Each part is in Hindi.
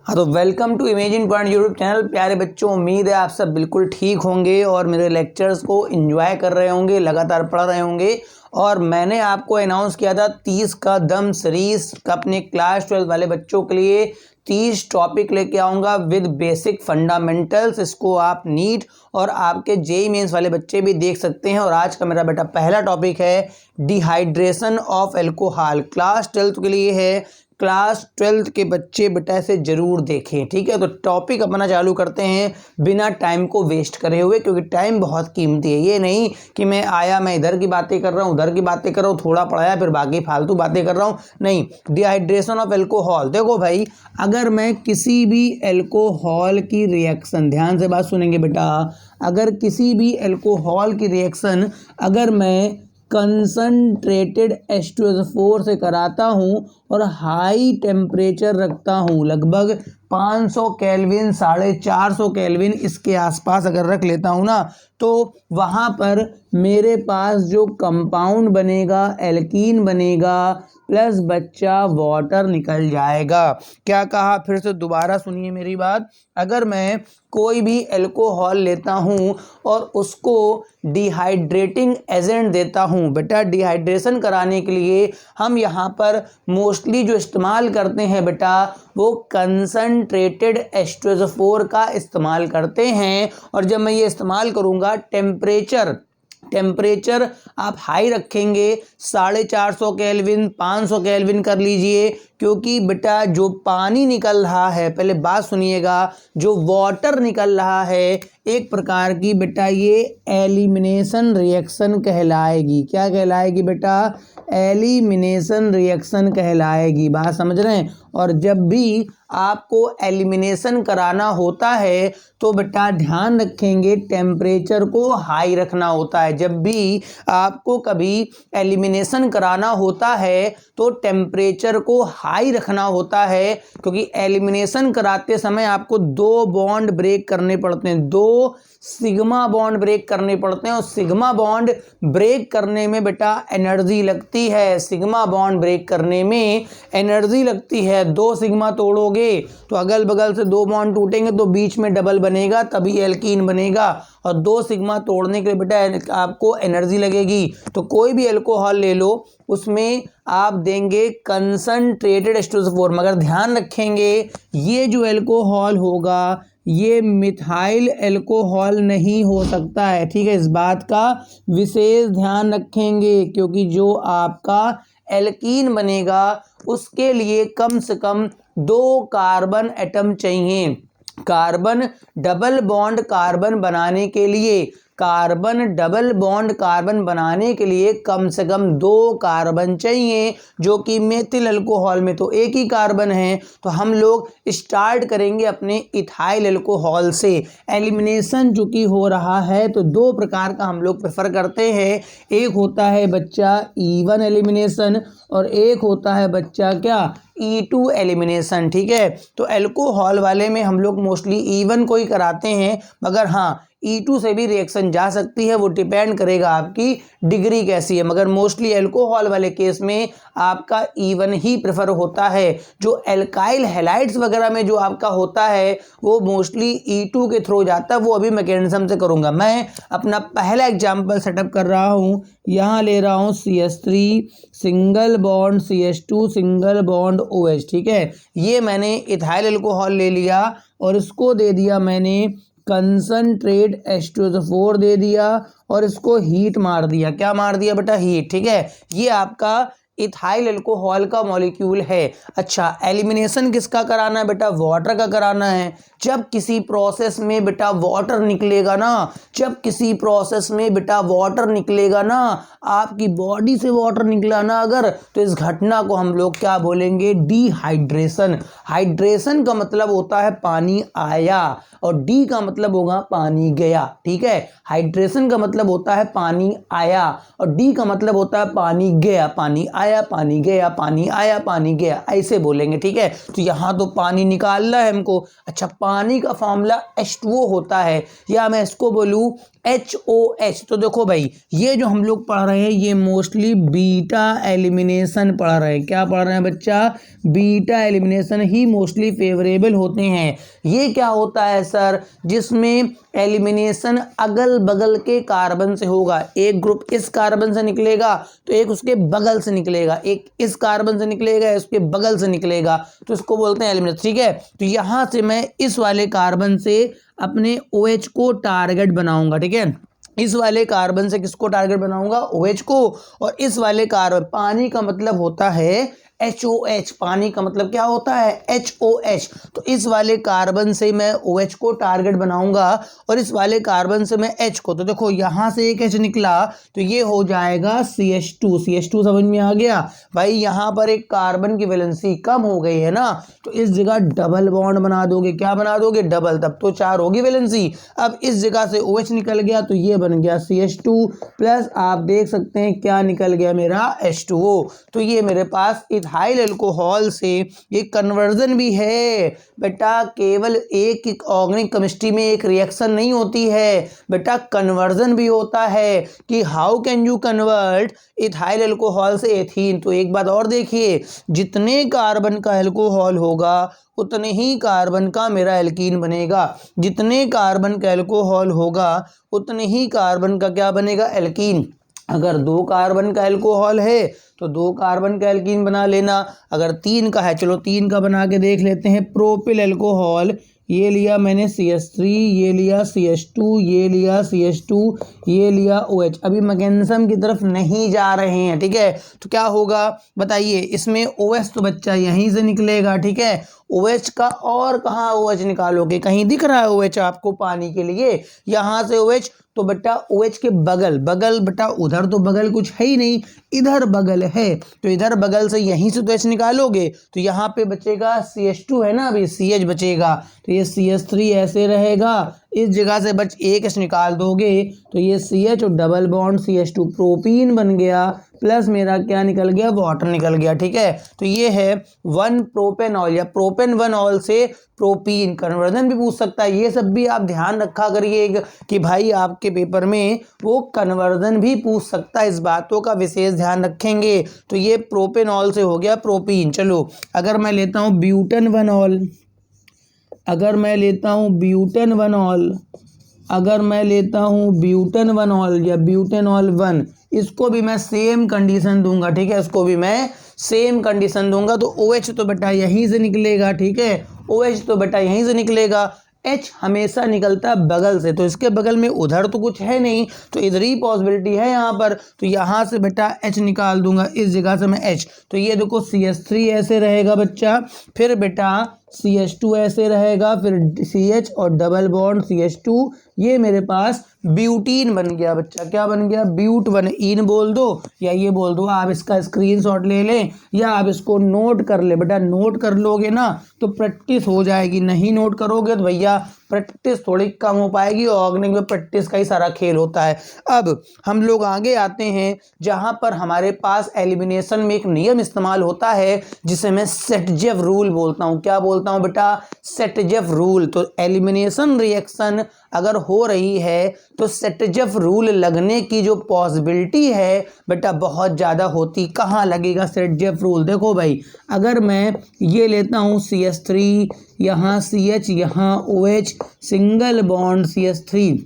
हाँ तो welcome to Imagine Point YouTube channel. प्यारे बच्चों, उम्मीद है आप सब बिल्कुल ठीक होंगे और मेरे लेक्चर्स को एंजॉय कर रहे होंगे, लगातार पढ़ रहे होंगे। और मैंने आपको अनाउंस किया था 30 का दम सीरीज का अपने क्लास 12 वाले बच्चों के लिए 30 टॉपिक लेके आऊँगा विद बेसिक फंडामेंटल्स। इसको आप नीट और आपके जेईई मेंस वाले बच्चे भी देख सकते हैं। और आज का मेरा बेटा पहला टॉपिक है डिहाइड्रेशन ऑफ अल्कोहल। क्लास 12 के लिए है। क्लास 12 के बच्चे बेटा इसे जरूर देखें, ठीक है। तो टॉपिक अपना चालू करते हैं बिना टाइम को वेस्ट करे हुए, क्योंकि टाइम बहुत कीमती है। ये नहीं कि मैं आया, मैं इधर की बातें कर रहा हूँ, उधर की बातें कर रहा हूँ, थोड़ा पढ़ाया फिर बाकी फालतू बातें कर रहा हूँ, नहीं। डिहाइड्रेशन ऑफ अल्कोहल, देखो भाई, अगर मैं किसी भी अल्कोहल की रिएक्शन, ध्यान से बात सुनेंगे बेटा, अगर किसी भी अल्कोहल की रिएक्शन अगर मैं कंसनट्रेटेड H2SO4 से कराता हूँ और हाई टेम्परेचर रखता हूँ, लगभग 500 केल्विन, 450 केल्विन इसके आसपास अगर रख लेता हूँ ना, तो वहाँ पर मेरे पास जो कंपाउंड बनेगा, एल्कीन बनेगा, प्लस बच्चा वाटर निकल जाएगा। क्या कहा, फिर से दोबारा सुनिए मेरी बात। अगर मैं कोई भी अल्कोहल लेता हूँ और उसको डिहाइड्रेटिंग एजेंट देता हूँ, बेटा डिहाइड्रेशन कराने के लिए हम यहाँ पर मोस्टली जो इस्तेमाल करते हैं बेटा, वो कंसनट्रेटेड H2SO4 का इस्तेमाल करते हैं। और जब मैं ये इस्तेमाल करूँगा, टेम्परेचर आप हाई रखेंगे, 450 केल्विन, 500 केल्विन कर लीजिए, क्योंकि बेटा जो पानी निकल रहा है, पहले बात सुनिएगा, जो वाटर निकल रहा है एक प्रकार की बेटा ये एलिमिनेशन रिएक्शन कहलाएगी। क्या कहलाएगी बेटा? एलिमिनेशन रिएक्शन कहलाएगी। बात समझ रहे हैं। और जब भी आपको एलिमिनेशन कराना होता है तो बेटा ध्यान रखेंगे टेम्परेचर को हाई रखना होता है। जब भी आपको कभी एलिमिनेशन कराना होता है तो टेम्परेचर को हाई रखना होता है, क्योंकि एलिमिनेशन कराते समय आपको 2 बॉन्ड ब्रेक करने पड़ते हैं, 2 सिग्मा बॉन्ड ब्रेक करने पड़ते हैं। और सिग्मा बॉन्ड ब्रेक करने में बेटा एनर्जी लगती है, सिग्मा बॉन्ड ब्रेक करने में एनर्जी लगती है। 2 सिग्मा तोड़ोगे तो अगल बगल से 2 बॉन्ड टूटेंगे तो बीच में डबल बनेगा, तभी एल्कीन बनेगा। और 2 सिग्मा तोड़ने के लिए बेटा आपको एनर्जी लगेगी। तो कोई भी अल्कोहल ले लो, उसमें आप देंगे कंसनट्रेटेड H2SO4, मगर ध्यान रखेंगे ये जो अल्कोहल होगा ये मिथाइल अल्कोहल नहीं हो सकता है, ठीक है। इस बात का विशेष ध्यान रखेंगे, क्योंकि जो आपका एल्कीन बनेगा उसके लिए कम से कम 2 कार्बन एटम चाहिए। कार्बन डबल बॉन्ड कार्बन बनाने के लिए, कार्बन डबल बॉन्ड कार्बन बनाने के लिए कम से कम 2 कार्बन चाहिए, जो कि मेथिल अल्कोहल में तो एक ही कार्बन है। तो हम लोग स्टार्ट करेंगे अपने इथाइल अल्कोहल से। एलिमिनेशन चूंकि हो रहा है तो 2 प्रकार का हम लोग प्रेफर करते हैं। एक होता है बच्चा E1 एलिमिनेशन और एक होता है बच्चा क्या, E2 एलिमिनेशन, ठीक है। तो अल्कोहल वाले में हम लोग मोस्टली E1 को ही कराते हैं, मगर हाँ E2 से भी रिएक्शन जा सकती है, वो डिपेंड करेगा आपकी डिग्री कैसी है। मगर मोस्टली अल्कोहल वाले केस में आपका E1 ही प्रेफर होता है। जो एल्काइल हैलाइड्स वगैरह में जो आपका होता है वो मोस्टली E2 के थ्रू जाता है, वो अभी मैकेनिज्म से करूँगा। मैं अपना पहला एग्जाम्पल सेटअप कर रहा हूँ, यहाँ ले रहा हूँ CH3 single bond CH2 single bond OH, ठीक है। ये मैंने इथाइल अल्कोहल ले लिया और इसको दे दिया मैंने कंसनट्रेट H2SO4 दे दिया और इसको हीट मार दिया। क्या मार दिया बेटा? हीट, ठीक है। ये आपका इथाइल अल्कोहल का मॉलिक्यूल है। अच्छा, एलिमिनेशन किसका कराना है बेटा? वाटर का कराना है। जब किसी प्रोसेस में बेटा वाटर निकलेगा ना, जब किसी प्रोसेस में बेटा वाटर निकलेगा ना, आपकी बॉडी से वाटर निकला ना अगर, तो इस घटना को हम लोग क्या बोलेंगे? डिहाइड्रेशन। हाइड्रेशन का मतलब होता है पानी आया और डी का मतलब होगा पानी गया, ठीक है। हाइड्रेशन का मतलब होता है पानी आया और डी का मतलब होता है पानी गया, पानी आया आया पानी गया, पानी आया पानी गया, ऐसे बोलेंगे, ठीक है। तो यहाँ तो पानी निकालना है हमको। अच्छा, पानी का फॉर्मूला H2O होता है, या मैं इसको बोलूँ HOH। तो देखो भाई, ये जो हम लोग पढ़ रहे हैं ये मोस्टली बीटा एलिमिनेशन पढ़ रहे हैं। क्या पढ़ रहे हैं बच्चा? बीटा एलिमिनेशन ही मोस्टली फेवरेबल होते हैं। ये क्या होता है सर? जिसमें एलिमिनेशन अगल बगल के कार्बन से होगा। एक ग्रुप इस कार्बन से निकलेगा तो एक उसके बगल से निकलेगा, एक इस कार्बन से निकलेगा उसके बगल से निकलेगा, तो इसको बोलते हैं एलिमिनेशन, ठीक है। तो यहां से मैं इस वाले कार्बन से अपने OH को टारगेट बनाऊंगा, ठीक है। इस वाले कार्बन से किसको टारगेट बनाऊंगा? OH को। और इस वाले कार्बन, पानी का मतलब होता है HOH, पानी का मतलब क्या होता है? HOH। तो इस वाले कार्बन से मैं OH को टारगेट बनाऊंगा और इस वाले कार्बन से मैं H को। तो देखो यहाँ से एक H निकला तो ये हो जाएगा CH2। CH2 समझ में आ गया भाई? यहाँ पर एक कार्बन की वैलेंसी कम हो गई है ना, तो इस जगह डबल बॉन्ड बना दोगे। क्या बना दोगे? डबल, तब तो 4 होगी वैलेंसी। अब इस जगह से OH निकल गया तो ये बन गया CH2 प्लस आप देख सकते हैं क्या निकल गया मेरा? H2O। तो ये मेरे पास इथाइल अल्कोहल से ये कन्वर्जन भी है बेटा। केवल एक ऑर्गेनिक केमिस्ट्री में एक रिएक्शन नहीं होती है बेटा, कन्वर्जन भी होता है कि how can you convert ethyl alcohol से एथीन। तो एक बात और देखिए, जितने कार्बन का अल्कोहल होगा उतने ही कार्बन का मेरा एल्कीन बनेगा। जितने कार्बन का अल्कोहल होगा उतने ही कार्बन का क्या बनेगा? एल्कीन। अगर 2 कार्बन का अल्कोहल है तो 2 कार्बन का एल्कीन बना लेना। अगर 3 का है, चलो 3 का बना के देख लेते हैं। प्रोपिल अल्कोहल, ये लिया मैंने CH3, ये लिया CH2, ये लिया CH2, ये लिया OH। अभी मैग्नीशियम की तरफ नहीं जा रहे हैं, ठीक है। तो क्या होगा बताइए? इसमें OH तो बच्चा यहीं से निकलेगा, ठीक है। OH का और कहाँ OH निकालोगे? कहीं दिख रहा है OH आपको पानी के लिए? यहाँ से OH, तो बेटा OH के बगल बगल बेटा, उधर तो बगल कुछ है ही नहीं, इधर बगल है, तो इधर बगल से यहीं से तो H निकालोगे तो यहाँ पे बचेगा CH2 है ना, अभी CH बचेगा। तो ये CH3 ऐसे रहेगा, इस जगह से बच एक H निकाल दोगे तो ये CH और डबल बॉन्ड CH2 प्रोपीन बन गया, प्लस मेरा क्या निकल गया? वाटर निकल गया, ठीक है। तो ये है 1 प्रोपेनॉल या प्रोपेन 1 ऑल से प्रोपीन। कन्वर्जन भी पूछ सकता है, ये सब भी आप ध्यान रखा करिए कि भाई आपके पेपर में वो कन्वर्जन भी पूछ सकता है, इस बातों का विशेष ध्यान रखेंगे। तो ये प्रोपेनॉल से हो गया प्रोपीन। चलो अगर मैं लेता हूँ ब्यूटेन 1 ऑल, अगर मैं लेता हूँ ब्यूटेन 1 ऑल, अगर मैं लेता हूँ ब्यूटेन 1 ऑल या ब्यूटेनॉल 1, इसको भी मैं सेम कंडीशन दूंगा, ठीक है। इसको भी मैं सेम कंडीशन दूंगा। तो OH तो बेटा यहीं से निकलेगा, ठीक है। OH तो बेटा यहीं से निकलेगा। H हमेशा निकलता है बगल से, तो इसके बगल में उधर तो कुछ है नहीं, तो इधर ही पॉसिबिलिटी है यहाँ पर। तो यहाँ से बेटा H निकाल दूंगा, इस जगह से मैं H। तो ये देखो CH3 ऐसे रहेगा बच्चा, फिर बेटा CH2 ऐसे रहेगा, फिर CH और डबल बॉन्ड CH2, ये मेरे पास ब्यूटीन बन गया बच्चा। क्या बन गया? ब्यूट 1 इन बोल दो या ये बोल दो। आप इसका स्क्रीनशॉट ले लें या आप इसको नोट कर ले बेटा। नोट कर लोगे ना तो प्रैक्टिस हो जाएगी, नहीं नोट करोगे तो भैया प्रैक्टिस थोड़ी कम हो पाएगी। ऑर्गेनिक में प्रैक्टिस का ही सारा खेल होता है। अब हम लोग आगे आते हैं जहां पर हमारे पास एलिमिनेशन में एक नियम इस्तेमाल होता है जिसे मैं सेटजेव रूल बोलता हूं। क्या बोलता हूं बेटा? सेटजेव रूल। तो एलिमिनेशन रिएक्शन अगर हो रही है तो सेटजेव रूल लगने की जो पॉसिबिलिटी है बेटा बहुत ज़्यादा होती। कहाँ लगेगा सेटजेव रूल? देखो भाई, अगर मैं ये लेता हूँ CH3, यहाँ CH, यहाँ OH, सिंगल बॉन्ड CH3,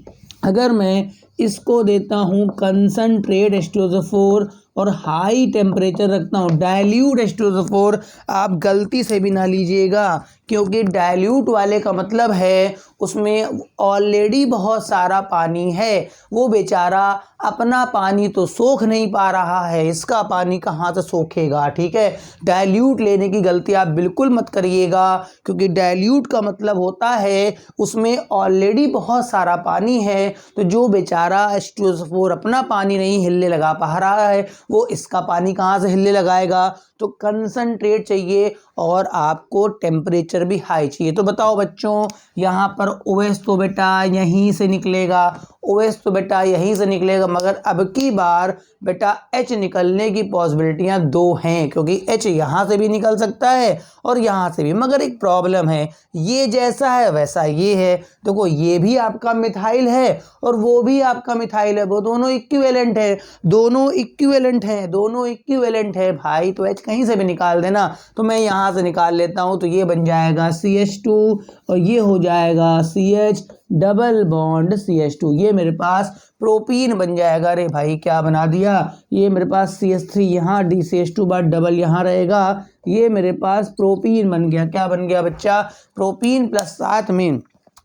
अगर मैं इसको देता हूँ कंसंट्रेट H2SO4 और हाई टेम्परेचर रखता हूँ, डाइल्यूट H2SO4, आप गलती से भी ना लीजिएगा क्योंकि डाइल्यूट वाले का मतलब है उसमें ऑलरेडी बहुत सारा पानी है, वो बेचारा अपना पानी तो सोख नहीं पा रहा है, इसका पानी कहाँ से सोखेगा, ठीक है। डाइल्यूट लेने की गलती आप बिल्कुल मत करिएगा क्योंकि डाइल्यूट का मतलब होता है उसमें ऑलरेडी बहुत सारा पानी है, तो जो बेचारा H2SO4 अपना पानी नहीं हिलने लगा पा रहा है वो इसका पानी कहाँ से हिलने लगाएगा। तो कंसंट्रेट चाहिए और आपको टेम्परेचर भी हाई चाहिए। तो बताओ बच्चों, यहाँ पर OH तो बेटा यहीं से निकलेगा, OH तो बेटा यहीं से निकलेगा, मगर अब की बार बेटा H निकलने की पॉसिबिलिटियां 2 हैं, क्योंकि H यहाँ से भी निकल सकता है और यहाँ से भी। मगर एक प्रॉब्लम है, ये जैसा है वैसा ये है। देखो ये भी आपका मिथाइल है और वो भी आपका मिथाइल है, वो दोनों इक्विवेलेंट है, दोनों इक्विवेलेंट हैं, दोनों इक्विवेलेंट है भाई। तो H कहीं से भी निकाल देना, तो मैं यहाँ से निकाल लेता हूँ। तो ये बन जाएगा CH2 और ये हो जाएगा CH डबल बॉन्ड CH2। ये मेरे पास प्रोपीन बन जाएगा। अरे भाई क्या बना दिया, ये मेरे पास CH3 यहाँ, DCH2 बाद डबल यहाँ रहेगा, ये मेरे पास प्रोपीन बन गया। क्या बन गया बच्चा, प्रोपीन प्लस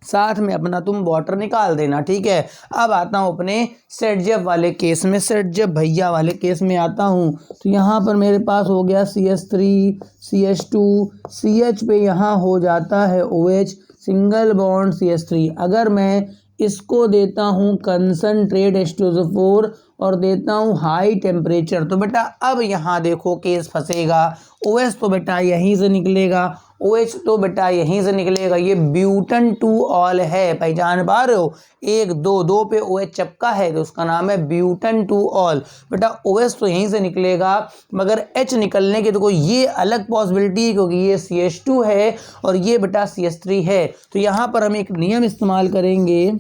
साथ में अपना तुम वाटर निकाल देना, ठीक है। अब आता हूँ अपने सेटजेफ वाले केस में, सेटजेफ भैया वाले केस में आता हूँ। तो यहाँ पर मेरे पास हो गया CH3 CH2, CH पे यहाँ हो जाता है OH सिंगल बॉन्ड CH3। अगर मैं इसको देता हूँ कंसंट्रेट H2SO4 और देता हूँ हाई टेम्परेचर, तो बेटा अब यहाँ देखो केस फंसेगा। OH तो बेटा यहीं से निकलेगा, OH तो बेटा यहीं से निकलेगा। ये ब्यूटन 2 ऑल है, पहचान पा रहे हो, 1 2 पे OH चपका है तो उसका नाम है ब्यूटन 2 ऑल। बेटा OH तो यहीं से निकलेगा, मगर H निकलने की तो कोई ये अलग पॉसिबिलिटी है, क्योंकि ये CH2 है और ये बेटा CH3 है। तो यहाँ पर हम एक नियम इस्तेमाल करेंगे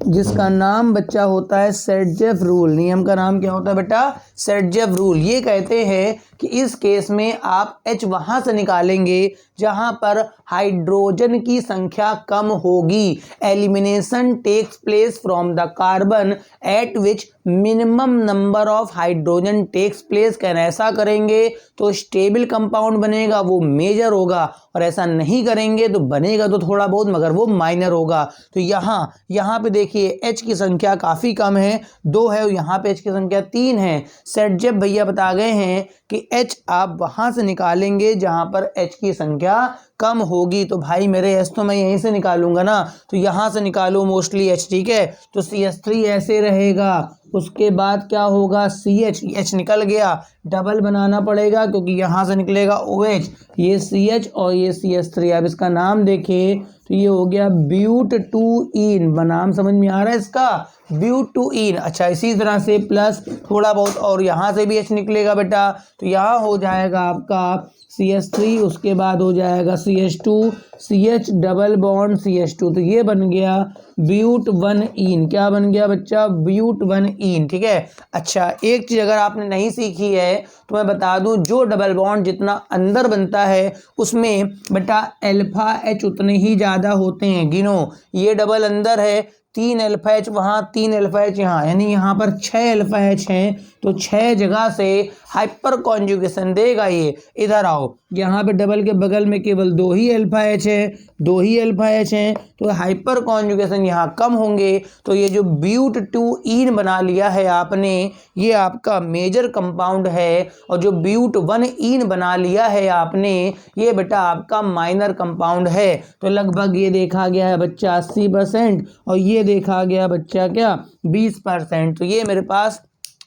जिसका नाम बच्चा होता है सेटजेफ रूल। नियम का नाम क्या होता है बेटा, सेटजेफ रूल। ये कहते हैं कि इस केस में आप H वहां से निकालेंगे जहां पर हाइड्रोजन की संख्या कम होगी। Elimination takes place from the carbon at which minimum number of hydrogen takes place. कैन ऐसा करेंगे तो स्टेबल कंपाउंड बनेगा, वो मेजर होगा, और ऐसा नहीं करेंगे तो बनेगा तो थोड़ा बहुत मगर वो माइनर होगा। तो यहाँ पे देखिए H की संख्या काफ़ी कम है, 2 है, यहाँ पे H की संख्या 3 है। सेटजेफ भैया बता गए हैं कि H आप वहाँ से निकालेंगे जहाँ पर H की संख्या कम होगी। तो भाई मेरे H तो मैं यहीं से निकालूंगा ना, तो यहाँ से निकालूँ मोस्टली H, ठीक है। तो CH3 ऐसे रहेगा, उसके बाद क्या होगा H निकल गया, डबल बनाना पड़ेगा क्योंकि यहाँ से निकलेगा OH, ये CH और ये CH3। अब इसका नाम देखें तो ये हो गया ब्यूट-2-ईन। नाम समझ में आ रहा है इसका, ब्यूट-2-ईन। अच्छा इसी तरह से प्लस थोड़ा बहुत और यहाँ से भी H निकलेगा बेटा, तो यहाँ हो जाएगा आपका CH3, उसके बाद हो जाएगा CH2, CH double bond CH2। तो ये बन गया ब्यूट-1-ईन। क्या बन गया बच्चा, ब्यूट-1-ईन, ठीक है। अच्छा एक चीज़ अगर आपने नहीं सीखी है तो मैं बता दूं, जो डबल बॉन्ड जितना अंदर बनता है उसमें बेटा अल्फा H उतने ही ज़्यादा होते हैं। गिनो, ये डबल अंदर है, 3 अल्फा H वहाँ, 3 अल्फा H यहाँ, यानी यहाँ पर 6 अल्फा H हैं, तो 6 जगह से हाइपर कॉन्जुगेशन देगा ये। इधर आओ, यहाँ पे डबल के बगल में केवल 2 ही अल्फा H है, 2 ही अल्फा H हैं, तो हाइपर कॉन्जुगेशन यहाँ कम होंगे। तो ये जो ब्यूट-2-ईन बना लिया है आपने, ये आपका मेजर कंपाउंड है, और जो ब्यूट-1-ईन बना लिया है आपने, ये बेटा आपका माइनर कंपाउंड है। तो लगभग ये देखा गया है बच्चा 80% और ये देखा गया बच्चा क्या 20%। तो ये मेरे पास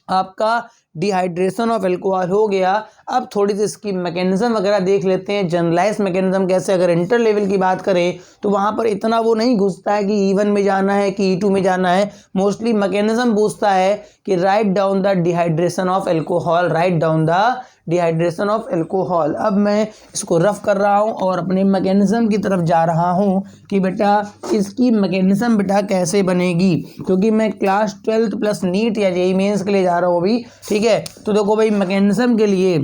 आपका डिहाइड्रेशन ऑफ अल्कोहल हो गया। अब थोड़ी सी इसकी मैकेनिज्म वगैरह देख लेते हैं, जनरलाइज मैकेनिज्म कैसे। अगर इंटर लेवल की बात करें तो वहाँ पर इतना वो नहीं घुसता है कि E1 में जाना है कि E2 में जाना है, मोस्टली मैकेनिज्म पूछता है कि write down the dehydration of alcohol, write down the dehydration of alcohol. अब मैं इसको रफ कर रहा हूँ और अपने मैकेनिज्म की तरफ जा रहा हूँ कि बेटा इसकी मैकेनिज्म बेटा कैसे बनेगी, क्योंकि मैं क्लास 12th प्लस नीट या जेईई मेंस के लिए जा रहा हूँ अभी, ठीक है। तो देखो भाई मैकेनिज्म के लिए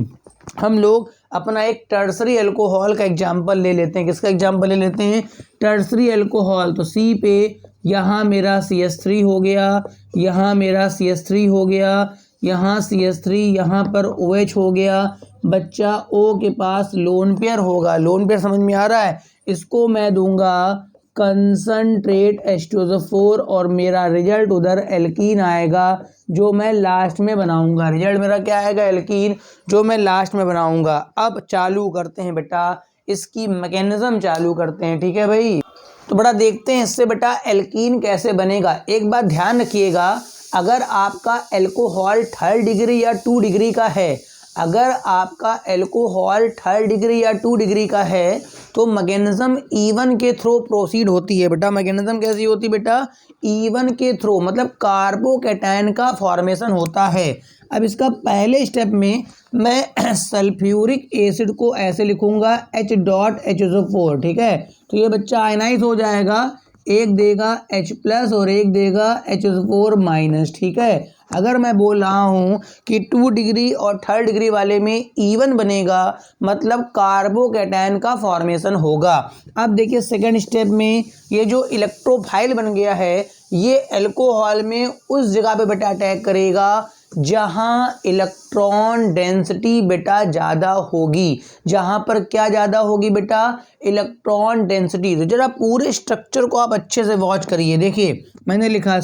हम लोग अपना एक टर्सरी अल्कोहल का एग्जाम्पल ले लेते हैं। किसका एग्जाम्पल ले लेते हैं, टर्सरी अल्कोहल। तो C पे यहाँ मेरा CH3 हो गया, यहाँ मेरा CH3 हो गया, यहाँ CH3, यहाँ पर OH हो गया बच्चा। O के पास लोन पेयर होगा, लोन पेयर समझ में आ रहा है। इसको मैं दूंगा कंसंट्रेट H2SO4 और मेरा रिजल्ट उधर एल्कीन आएगा जो मैं लास्ट में बनाऊंगा। रिजल्ट मेरा क्या आएगा, एल्कीन, जो मैं लास्ट में बनाऊंगा। अब चालू करते हैं बेटा, इसकी मैकेनिज्म चालू करते हैं, ठीक है भाई। तो बेटा देखते हैं इससे बेटा एल्कीन कैसे बनेगा। एक बात ध्यान रखिएगा, अगर आपका एल्कोहल 3rd डिग्री या 2 डिग्री का है, अगर आपका एल्कोहल 3rd डिग्री या 2 डिग्री का है तो मैकेनिज्म E1 के थ्रू प्रोसीड होती है बेटा। मैकेनिज्म कैसी होती है बेटा? E1 के थ्रू, मतलब कार्बोकैटायन का फॉर्मेशन होता है। अब इसका पहले स्टेप में मैं सल्फ्यूरिक एसिड को ऐसे लिखूंगा H.H4, ठीक है। तो ये बच्चा आयनाइज हो जाएगा, एक देगा H+ और एक देगा H4-, ठीक है। अगर मैं बोल रहा हूँ कि 2 डिग्री और 3rd डिग्री वाले में E1 बनेगा, मतलब कार्बोकैटायन का फॉर्मेशन होगा। अब देखिए सेकंड स्टेप में ये जो इलेक्ट्रोफाइल बन गया है, ये एल्कोहल में उस जगह पे बेटा अटैक करेगा जहां इलेक्ट्रॉन डेंसिटी बेटा ज़्यादा होगी। जहां पर क्या ज़्यादा होगी बेटा? Electron density. तो जरा पूरे स्ट्रक्चर को आप अच्छे से वॉच करिए। देखिए मैंने लिखा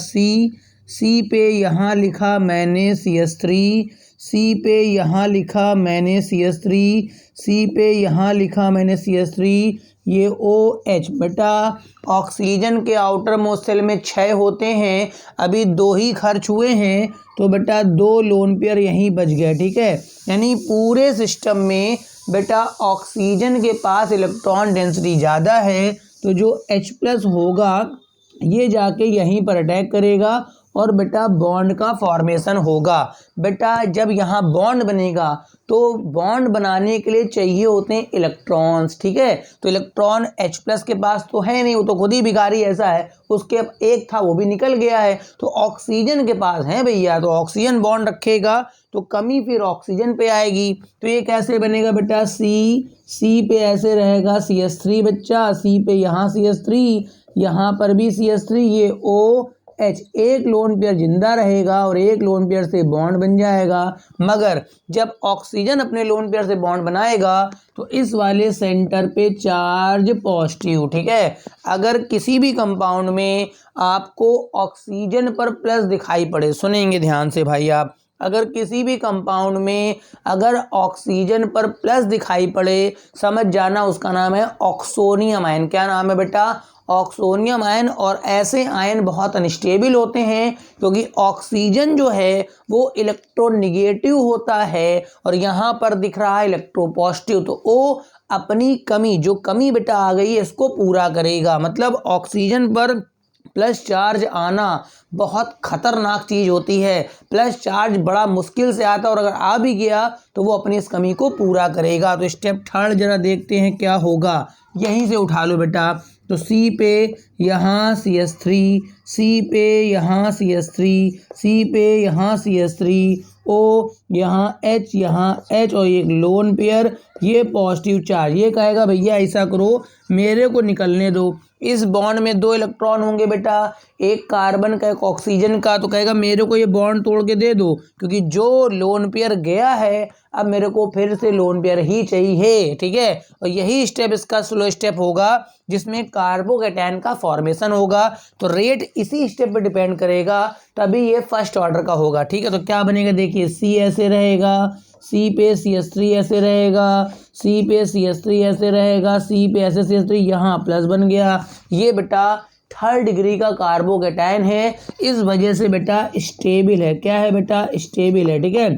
सी पे यहाँ लिखा मैंने CH3, सी पे यहाँ लिखा मैंने CH3, सी पे यहाँ लिखा मैंने CH3, ये OH। बेटा ऑक्सीजन के आउटर मोस्ट शेल में 6 होते हैं, अभी 2 ही खर्च हुए हैं, तो बेटा 2 लोन पेयर यहीं बच गए, ठीक है। यानी पूरे सिस्टम में बेटा ऑक्सीजन के पास इलेक्ट्रॉन डेंसिटी ज़्यादा है, तो जो H+ होगा ये जाके यहीं पर अटैक करेगा और बेटा बॉन्ड का फॉर्मेशन होगा। बेटा जब यहाँ बॉन्ड बनेगा तो बॉन्ड बनाने के लिए चाहिए होते हैं इलेक्ट्रॉन्स, ठीक है। तो इलेक्ट्रॉन H+ के पास तो है नहीं, वो तो खुद ही भिखारी ऐसा है, उसके एक था वो भी निकल गया है। तो ऑक्सीजन के पास है भैया, तो ऑक्सीजन बॉन्ड रखेगा तो कमी फिर ऑक्सीजन पे आएगी। तो ये कैसे बनेगा बेटा? सी पे ऐसे रहेगा CH3 बच्चा, सी पे यहाँ CH3, यहाँ पर भी CH3, ये OH। एक लोन पेयर जिंदा रहेगा और एक लोन पेयर से बॉन्ड बन जाएगा। मगर जब ऑक्सीजन अपने लोन पेयर से बॉन्ड बनाएगा तो इस वाले सेंटर पे चार्ज पॉजिटिव, ठीक है। अगर किसी भी कंपाउंड में आपको ऑक्सीजन पर प्लस दिखाई पड़े, सुनेंगे ध्यान से भाई आप, अगर किसी भी कंपाउंड में अगर ऑक्सीजन पर प्लस दिखाई पड़े, समझ जाना उसका नाम है ऑक्सोनियम आयन। क्या नाम है बेटा? Oxonium ion. और ऐसे आयन बहुत अनस्टेबल होते हैं क्योंकि ऑक्सीजन जो है वो इलेक्ट्रोनेगेटिव होता है और यहाँ पर दिख रहा है इलेक्ट्रोपॉजिटिव। तो वो अपनी कमी, जो कमी बेटा आ गई है, इसको पूरा करेगा। मतलब ऑक्सीजन पर प्लस चार्ज आना बहुत खतरनाक चीज़ होती है। प्लस चार्ज बड़ा मुश्किल से आता है और अगर आ भी गया तो वो अपनी इस कमी को पूरा करेगा। तो स्टेप 3rd जरा देखते हैं क्या होगा, यहीं से उठा लो बेटा। तो सी पे यहाँ CH3, सी पे यहाँ CH3, सी पे यहाँ CH3, O यहाँ H और एक लोन पेयर, ये पॉजिटिव चार्ज। ये कहेगा भैया ऐसा करो, मेरे को निकलने दो। इस बॉन्ड में 2 इलेक्ट्रॉन होंगे बेटा, एक कार्बन का एक ऑक्सीजन का, तो कहेगा मेरे को ये बॉन्ड तोड़ के दे दो, क्योंकि जो लोन पेयर गया है अब मेरे को फिर से लोन पेयर ही चाहिए, ठीक है। और यही स्टेप इसका स्लो स्टेप होगा जिसमें कार्बोकैटायन का फॉर्मेशन होगा। तो रेट इसी स्टेप पे डिपेंड करेगा, तभी ये फर्स्ट ऑर्डर का होगा, ठीक है। तो क्या बनेगा देखिए, सी ऐसे रहेगा, सी पे CH3 ऐसे रहेगा, सी पे CH3 ऐसे रहेगा, सी पे ऐसे CH3, यहाँ प्लस बन गया। ये बेटा 3rd डिग्री का कार्बोकैटायन है, इस वजह से बेटा स्टेबल है। क्या है बेटा? स्टेबल है, ठीक है।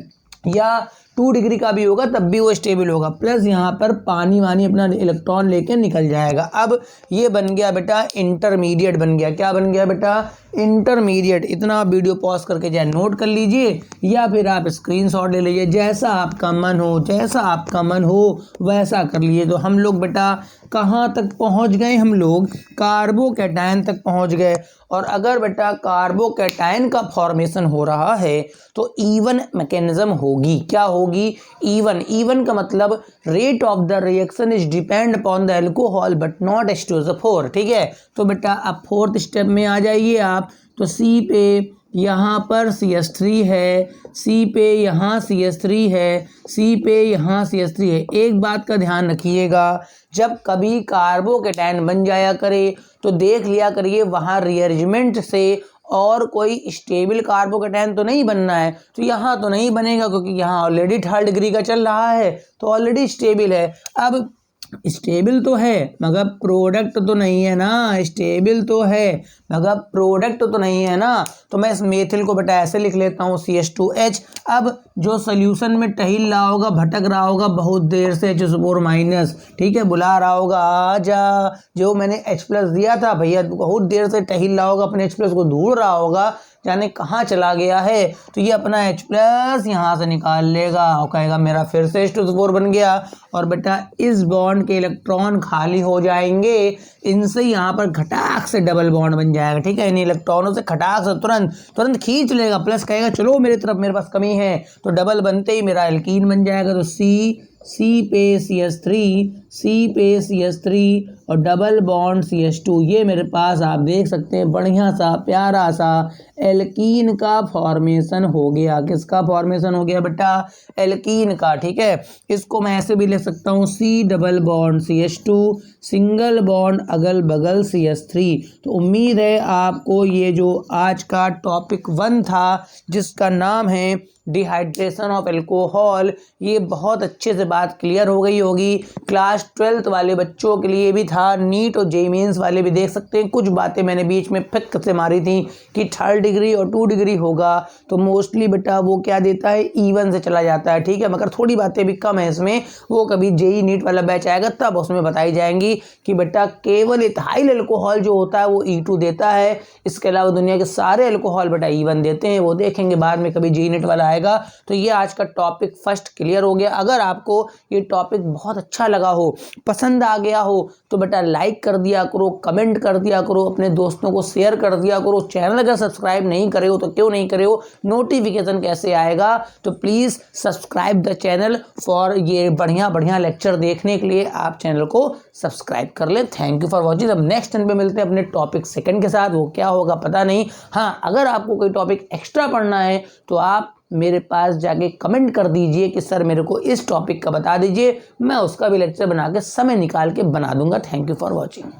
या 2 डिग्री का भी होगा तब भी वो स्टेबल होगा। प्लस यहाँ पर पानी वानी अपना इलेक्ट्रॉन लेके निकल जाएगा। अब ये बन गया बेटा इंटरमीडिएट बन गया। क्या बन गया बेटा? इंटरमीडिएट। इतना वीडियो पॉज करके चाहे नोट कर लीजिए या फिर आप स्क्रीनशॉट ले लीजिए, जैसा आपका मन हो, जैसा आपका मन हो वैसा कर लीजिए। तो हम लोग बेटा कहाँ तक पहुँच गए? हम लोग कार्बोकैटायन तक पहुँच गए। और अगर बेटा कार्बोकैटायन का फॉर्मेशन हो रहा है तो E1 मैकेनिज्म होगी। क्या होगी? E1 का मतलब rate of the reaction is depend upon the alcohol but not H2SO4, ठीक है। तो बेटा अब 4th स्टेप में आ जाइए आप। तो सी पे यहाँ पर CH3 है, सी पे यहाँ CH3 है, सी पे यहाँ CH3 है। एक बात का ध्यान रखिएगा, जब कभी कार्बोकैटायन बन जाया करे तो देख लिया करिए वहाँ रीअरेंजमेंट से और कोई स्टेबल कार्बोकैटायन तो नहीं बनना है। तो यहाँ तो नहीं बनेगा क्योंकि यहाँ ऑलरेडी 3rd डिग्री का चल रहा है तो ऑलरेडी स्टेबल है। अब स्टेबल तो है मगर प्रोडक्ट तो नहीं है ना, स्टेबल तो है मगर प्रोडक्ट तो नहीं है ना। तो मैं इस मेथिल को बेटा ऐसे लिख लेता हूँ CH2H। अब जो सोल्यूशन में टहिल रहा होगा, भटक रहा होगा बहुत देर से, H4-, ठीक है, बुला रहा होगा आजा, जो मैंने H+ दिया था भैया, बहुत देर से टहिल रहा होगा, अपने H+ को ढूंढ रहा होगा, जाने कहाँ चला गया है। तो ये अपना H+ यहाँ से निकाल लेगा और कहेगा मेरा फिर से H2SO4 बन गया। और बेटा इस बॉन्ड के इलेक्ट्रॉन खाली हो जाएंगे, इनसे यहाँ पर खटाक से डबल बॉन्ड बन जाएगा, ठीक है। इन इलेक्ट्रॉनों से खटाक से तुरंत खींच लेगा, प्लस कहेगा चलो मेरी तरफ, मेरे पास कमी है, तो डबल बनते ही मेरा एल्कीन बन जाएगा। तो C पे CH3 और डबल बॉन्ड CH2, ये मेरे पास आप देख सकते हैं बढ़िया सा प्यारा सा एल्कीन का फॉर्मेशन हो गया। किसका फॉर्मेशन हो गया बेटा? एल्कीन का, ठीक है। इसको मैं ऐसे भी लिख सकता हूँ C double bond CH2 single bond अगल बगल CH3। तो उम्मीद है आपको ये जो आज का टॉपिक 1 था जिसका नाम है डिहाइड्रेशन ऑफ अल्कोहल, ये बहुत अच्छे से बात क्लियर हो गई होगी। क्लास 12th वाले बच्चों के लिए भी था, नीट और जेईई मेंस वाले भी देख सकते हैं। कुछ बातें मैंने बीच में फिक से मारी थी कि 3rd डिग्री और 2 डिग्री होगा, तो मोस्टली बेटा वो क्या देता है, E1 से चला जाता है, ठीक है। मगर थोड़ी बातें भी कम है इसमें, वो कभी जेईई नीट वाला बैच आएगा तब उसमें बताई जाएंगी कि बेटा केवल इथाइल अल्कोहल जो होता है वो E2 देता है, इसके अलावा दुनिया के सारे अल्कोहल बेटा E1 देते हैं। वो देखेंगे बाद में कभी जेईई नीट वाला आएगा। तो ये आज का टॉपिक फर्स्ट क्लियर हो गया। अगर आपको ये टॉपिक बहुत अच्छा लगा हो, पसंद आ गया हो, तो बेटा लाइक कर दिया करो, कमेंट कर दिया करो, अपने दोस्तों को शेयर कर दिया करो। चैनल अगर सब्सक्राइब नहीं करे हो तो क्यों नहीं करे हो, नोटिफिकेशन कैसे आएगा, तो please subscribe the channel for ये बढ़िया बढ़िया लेक्चर देखने के लिए आप चैनल को सब्सक्राइब कर ले। Thank you for watching. अब नेक्स्ट टाइम पे मिलते हैं अपने टॉपिक 2 के साथ, वो क्या होगा पता नहीं। हाँ, अगर आपको कोई टॉपिक एक्स्ट्रा पढ़ना है तो आप मेरे पास जाके कमेंट कर दीजिए कि सर मेरे को इस टॉपिक का बता दीजिए, मैं उसका भी लेक्चर बना के समय निकाल के बना दूंगा। Thank you for watching.